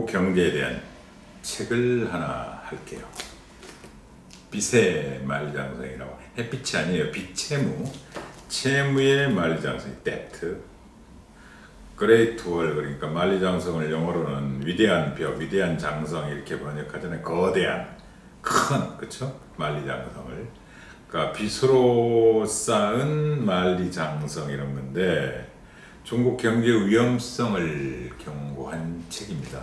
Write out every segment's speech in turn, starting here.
경제에 대한 책을 하나 할게요. 빛의 만리장성이라고. 햇빛이 아니에요. 빛채무. 채무의 만리장성. 데프트. 그레이트 월, 그러니까 만리장성을 영어로는 위대한 벽, 위대한 장성 이렇게 번역하잖아요. 거대한, 큰, 그쵸? 만리장성을. 그러니까 빛으로 쌓은 만리장성 이런 건데 중국 경제의 위험성을 경고한 책입니다.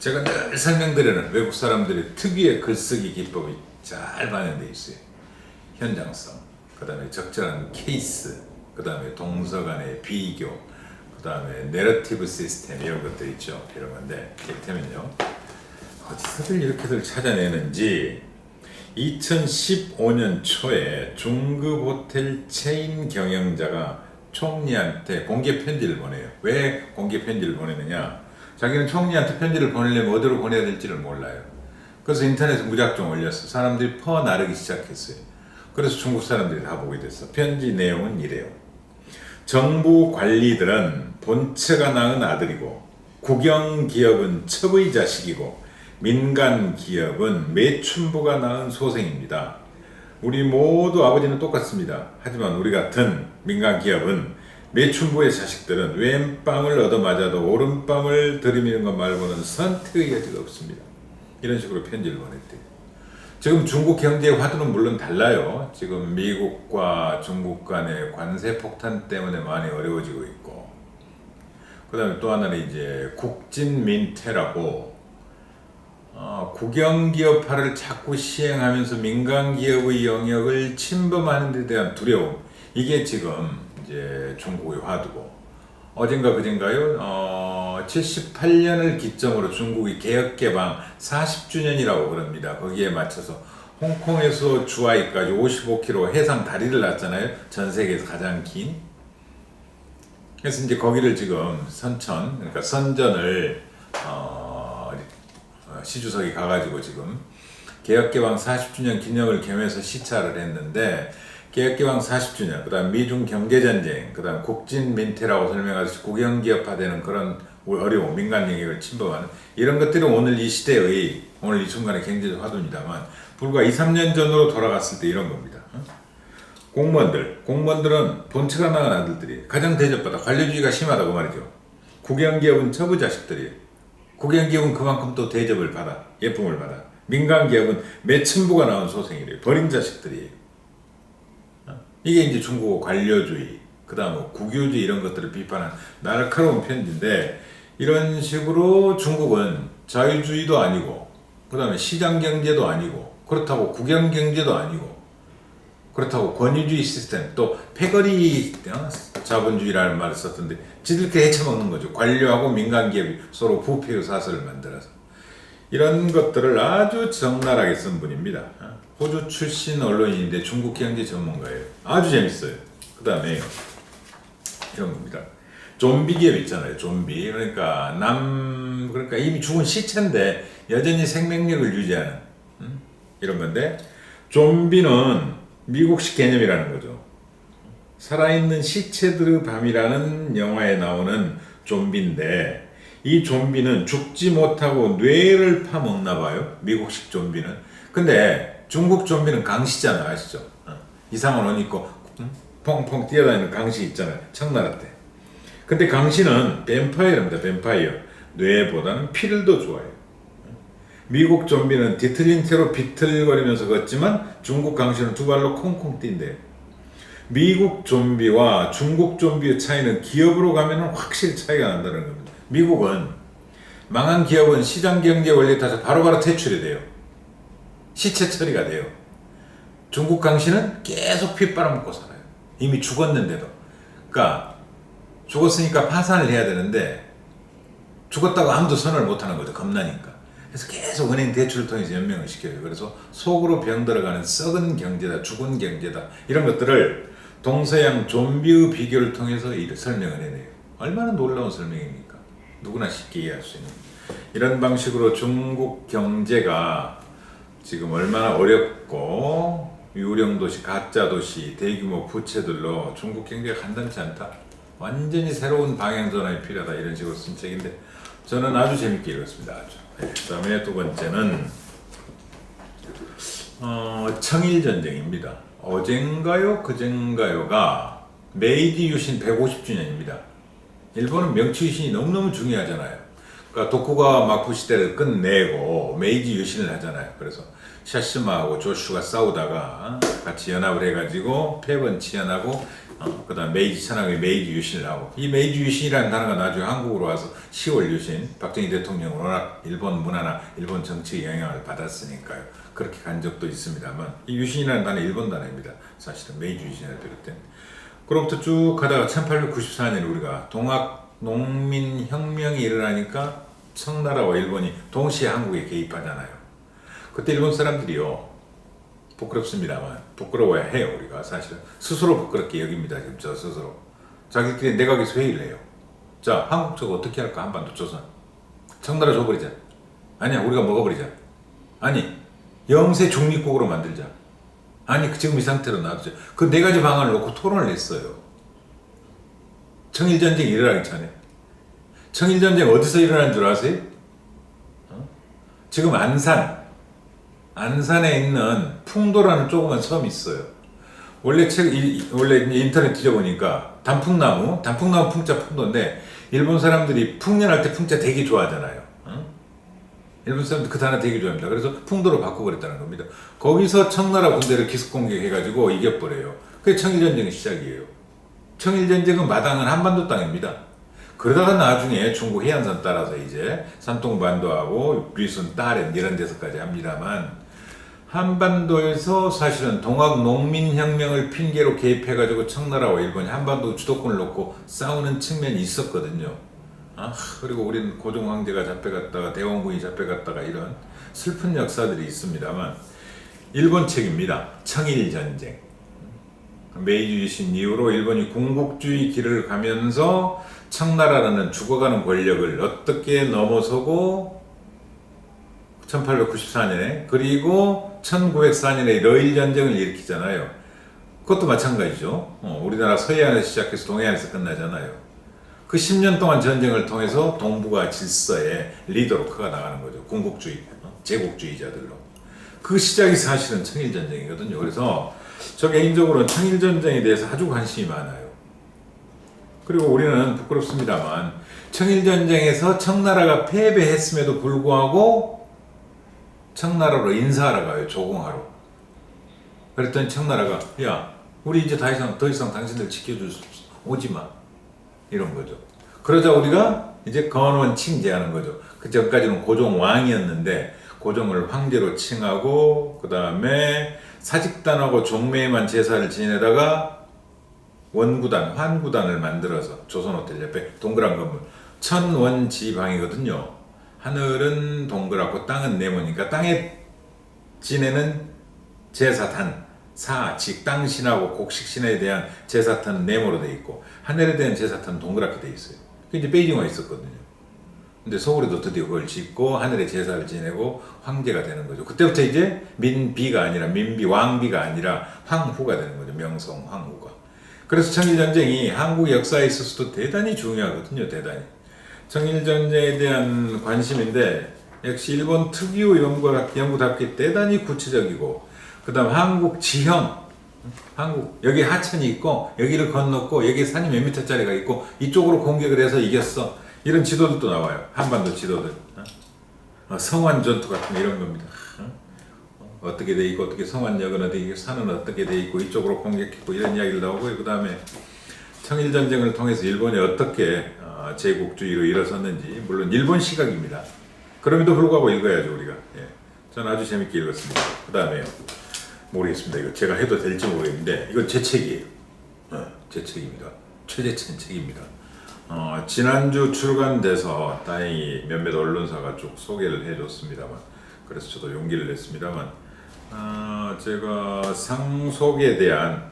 제가 늘 설명드리는 외국 사람들의 특유의 글쓰기 기법이 잘 반영되어 있어요. 현장성, 그 다음에 적절한 케이스, 그 다음에 동서 간의 비교, 그 다음에 내러티브 시스템 이런 것들 있죠. 이런 건데 이를테면요, 어디서들 이렇게들 찾아내는지 2015년 초에 중급 호텔 체인 경영자가 총리한테 공개 편지를 보내요. 왜 공개 편지를 보내느냐? 자기는 총리한테 편지를 보내려면 어디로 보내야 될지를 몰라요. 그래서 인터넷에 무작정 올렸어. 사람들이 퍼나르기 시작했어요. 그래서 중국 사람들이 다 보게 됐어. 편지 내용은 이래요. 정부 관리들은 본처가 낳은 아들이고 국영기업은 첩의 자식이고 민간 기업은 매춘부가 낳은 소생입니다. 우리 모두 아버지는 똑같습니다. 하지만 우리 같은 민간 기업은 매춘부의 자식들은 왼빵을 얻어맞아도 오른빵을 들이미는 것 말고는 선택의 여지가 없습니다. 이런 식으로 편지를 보냈대요. 지금 중국 경제의 화두는 물론 달라요. 지금 미국과 중국 간의 관세 폭탄 때문에 많이 어려워지고 있고, 그 다음에 또 하나는 이제 국진민퇴라고 국영기업화를 자꾸 시행하면서 민간기업의 영역을 침범하는 데 대한 두려움, 이게 지금 이제 중국의 화두고, 어젠가 그젠가요? 78년을 기점으로 중국이 개혁개방 40주년이라고 그럽니다. 거기에 맞춰서 홍콩에서 주하이까지 55km 해상 다리를 놨잖아요. 전 세계에서 가장 긴. 그래서 이제 거기를 지금 선천, 그러니까 선전을 시주석이 가가지고 지금 개혁개방 40주년 기념을 겸해서 시찰을 했는데, 개혁개방 40주년, 그 다음 미중 경제전쟁, 그 다음 국진민퇴라고 설명하듯이 국영기업화되는 그런 어려움, 민간 영역을 침범하는 이런 것들이 오늘 이 시대의, 오늘 이 순간의 경제적 화두입니다만, 불과 2, 3년 전으로 돌아갔을 때 이런 겁니다. 공무원들은 본처가 낳은 아들들이 가장 대접받아 관료주의가 심하다고 말이죠. 국영기업은 첩의 자식들이에요. 국영기업은 그만큼 또 대접을 받아, 예쁨을 받아. 민간기업은 매춘부가 나온 소생이래요. 버린 자식들이에요. 이게 이제 중국 관료주의, 그 다음 국유주의 이런 것들을 비판한 날카로운 편지인데, 이런 식으로 중국은 자유주의도 아니고, 그 다음에 시장경제도 아니고, 그렇다고 국영경제도 아니고, 그렇다고 권위주의 시스템, 또 패거리 자본주의라는 말을 썼던데 지들끼리 헤쳐먹는 거죠. 관료하고 민간기업이 서로 부패의 사슬을 만들어서. 이런 것들을 아주 적나라하게 쓴 분입니다. 호주 출신 언론인인데 중국 경제 전문가예요. 아주 재밌어요. 그 다음에 이런 겁니다. 좀비 기업 있잖아요. 좀비. 그러니까 이미 죽은 시체인데 여전히 생명력을 유지하는 이런 건데, 좀비는 미국식 개념이라는 거죠. 살아있는 시체들의 밤이라는 영화에 나오는 좀비인데, 이 좀비는 죽지 못하고 뇌를 파먹나 봐요. 미국식 좀비는. 근데 중국 좀비는 강시잖아, 아시죠? 이상한 옷 입고 펑펑 뛰어다니는 강시 있잖아요. 청나라 때. 근데 강시는 뱀파이어입니다. 뱀파이어. 뇌보다는 피를 더 좋아해요. 미국 좀비는 뒤틀린 채로 비틀거리면서 걷지만 중국 강시는 두 발로 콩콩 뛴대요. 미국 좀비와 중국 좀비의 차이는 기업으로 가면 확실히 차이가 난다는 겁니다. 미국은 망한 기업은 시장경제 원리에 따라서 바로바로 퇴출이 돼요. 시체 처리가 돼요. 중국 강시는 계속 피 빨아먹고 살아요. 이미 죽었는데도. 그러니까 죽었으니까 파산을 해야 되는데 죽었다고 아무도 선언을 못하는 거죠. 겁나니까. 그래서 계속 은행 대출을 통해서 연명을 시켜요. 그래서 속으로 병들어가는 썩은 경제다, 죽은 경제다, 이런 것들을 동서양 좀비의 비교를 통해서 설명을 해내요. 얼마나 놀라운 설명입니까? 누구나 쉽게 이해할 수 있는. 이런 방식으로 중국 경제가 지금 얼마나 어렵고, 유령도시, 가짜도시, 대규모 부채들로 중국 경제가 간단치 않다. 완전히 새로운 방향전환이 필요하다. 이런 식으로 쓴 책인데, 저는 아주 재밌게 읽었습니다. 아주. 네, 그다음에 두 번째는 청일전쟁입니다. 어젠가요 그젠가요가 메이지 유신 150주년입니다. 일본은 명치 유신이 너무너무 중요하잖아요. 그러니까 도쿠가와마쿠 시대를 끝내고 메이지 유신을 하잖아요. 그래서 샤시마하고 조슈가 싸우다가 같이 연합을 해가지고 패번 치연하고 그 다음 메이지 천황의 메이지 유신을 하고, 이 메이지 유신이라는 단어가 나중에 한국으로 와서 10월 유신, 박정희 대통령은 워낙 일본 문화나 일본 정치의 영향을 받았으니까요. 그렇게 간 적도 있습니다만, 이 유신이라는 단어 일본 단어입니다. 사실은 메이지 유신을 비롯된. 그로부터 쭉 가다가 1894년에 우리가 동학 농민혁명이 일어나니까 청나라와 일본이 동시에 한국에 개입하잖아요. 그때 일본 사람들이요, 부끄럽습니다만 부끄러워야 해요. 우리가 사실은 스스로 부끄럽게 여깁니다. 지금 저 스스로 자기들끼리 내각에서 회의를 해요. 자, 한국 저거 어떻게 할까? 한반도 조선 청나라 줘버리자. 아니야, 우리가 먹어버리자. 아니, 영세 중립국으로 만들자. 아니, 지금 이 상태로 놔두자. 그 네 가지 방안을 놓고 토론을 했어요. 청일전쟁이 일어나기 전에. 청일전쟁 어디서 일어난 줄 아세요? 지금 안산에 있는 풍도라는 조그만 섬이 있어요. 원래 원래 인터넷 뒤져보니까 단풍나무 풍자 풍도인데, 일본 사람들이 풍년할 때 풍자 되게 좋아하잖아요. 일본 사람들 그 단어 되게 좋아합니다. 그래서 풍도로 바꿔버렸다는 겁니다. 거기서 청나라 군대를 기습 공격해가지고 이겨버려요. 그게 청일전쟁의 시작이에요. 청일전쟁은 마당은 한반도 땅입니다. 그러다가 나중에 중국 해안선 따라서 이제 산둥반도하고 위순, 따렌 이런 데서까지 합니다만, 한반도에서 사실은 동학 농민혁명을 핑계로 개입해가지고 청나라와 일본이 한반도 주도권을 놓고 싸우는 측면이 있었거든요. 그리고 우리는 고종 황제가 잡혀갔다가 대원군이 잡혀갔다가 이런 슬픈 역사들이 있습니다만, 일본 책입니다. 청일전쟁. 메이지 유신 이후로 일본이 군국주의 길을 가면서 청나라라는 죽어가는 권력을 어떻게 넘어서고 1894년에 그리고 1904년에 러일전쟁을 일으키잖아요. 그것도 마찬가지죠. 우리나라 서해안에서 시작해서 동해안에서 끝나잖아요. 그 10년 동안 전쟁을 통해서 동북아 질서의 리더로 커가 나가는 거죠. 군국주의, 제국주의자들로. 그 시작이 사실은 청일전쟁이거든요. 그래서 저 개인적으로는 청일전쟁에 대해서 아주 관심이 많아요. 그리고 우리는 부끄럽습니다만 청일전쟁에서 청나라가 패배했음에도 불구하고 청나라로 인사하러 가요. 조공하러. 그랬더니 청나라가, 야, 우리 이제 더 이상 당신들 지켜줄 수 없어. 오지 마. 이런 거죠. 그러자 우리가 이제 건원 칭제하는 거죠. 그 전까지는 고종 왕이었는데 고종을 황제로 칭하고, 그 다음에 사직단하고 종매에만 제사를 지내다가 원구단, 환구단을 만들어서 조선호텔 옆에 동그란 건물, 천원지방이거든요. 하늘은 동그랗고 땅은 네모니까 땅에 지내는 제사단, 직 땅신하고 곡식신에 대한 제사탄은 네모로 돼 있고 하늘에 대한 제사탄은 동그랗게 돼 있어요. 그게 이제 베이징화에 있었거든요. 근데 서울에도 드디어 그걸 짓고 하늘에 제사를 지내고 황제가 되는 거죠. 그때부터 이제 민비가 아니라 민비, 왕비가 아니라 황후가 되는 거죠. 명성 황후가. 그래서 청일전쟁이 한국 역사에 있어서도 대단히 중요하거든요. 대단히. 청일전쟁에 대한 관심인데 역시 일본 특유 연구답게 대단히 구체적이고, 그 다음 한국 지형, 여기 하천이 있고 여기를 건넜고 여기 산이 몇 미터짜리가 있고 이쪽으로 공격을 해서 이겼어. 이런 지도들도 나와요. 한반도 지도들. 성완 전투 같은 이런 겁니다. 어떻게 돼 있고 어떻게 성완역은 어떻게 있고 산은 어떻게 돼 있고 이쪽으로 공격했고 이런 이야기를 나오고, 그 다음에 청일전쟁을 통해서 일본이 어떻게 제국주의로 일어섰는지, 물론 일본 시각입니다. 그럼에도 불구하고 읽어야죠 우리가. 예. 저는 아주 재밌게 읽었습니다. 그 다음에요, 모르겠습니다. 이거 제가 해도 될지 모르겠는데 이건 제 책이에요. 제 책입니다. 최재천 책입니다. 지난주 출간돼서 다행히 몇몇 언론사가 쭉 소개를 해줬습니다만, 그래서 저도 용기를 냈습니다만, 제가 상속 설계에 대한,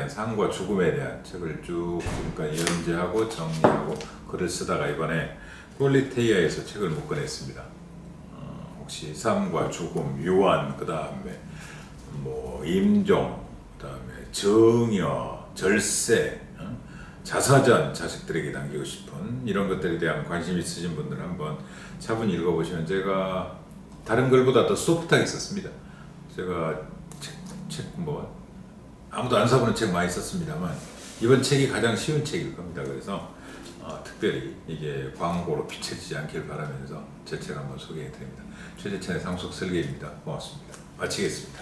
상과 죽음에 대한 책을 쭉 지금까지 연재하고 정리하고 글을 쓰다가 이번에 꼴리테이아에서 책을 묶어냈습니다. 혹시 삶과 죽음, 유한, 그 다음에 임종, 그 다음에 정여, 절세, 자사전 자식들에게 남기고 싶은 이런 것들에 대한 관심 있으신 분들은 한번 차분히 읽어보시면 제가 다른 글보다 더 소프트하게 썼습니다. 제가 책 뭐 아무도 안 사보는 책 많이 썼습니다만 이번 책이 가장 쉬운 책일 겁니다. 그래서 특별히 이게 광고로 비춰지지 않길 바라면서 제 책 한번 소개해 드립니다. 최재천의 상속 설계입니다. 고맙습니다. 마치겠습니다.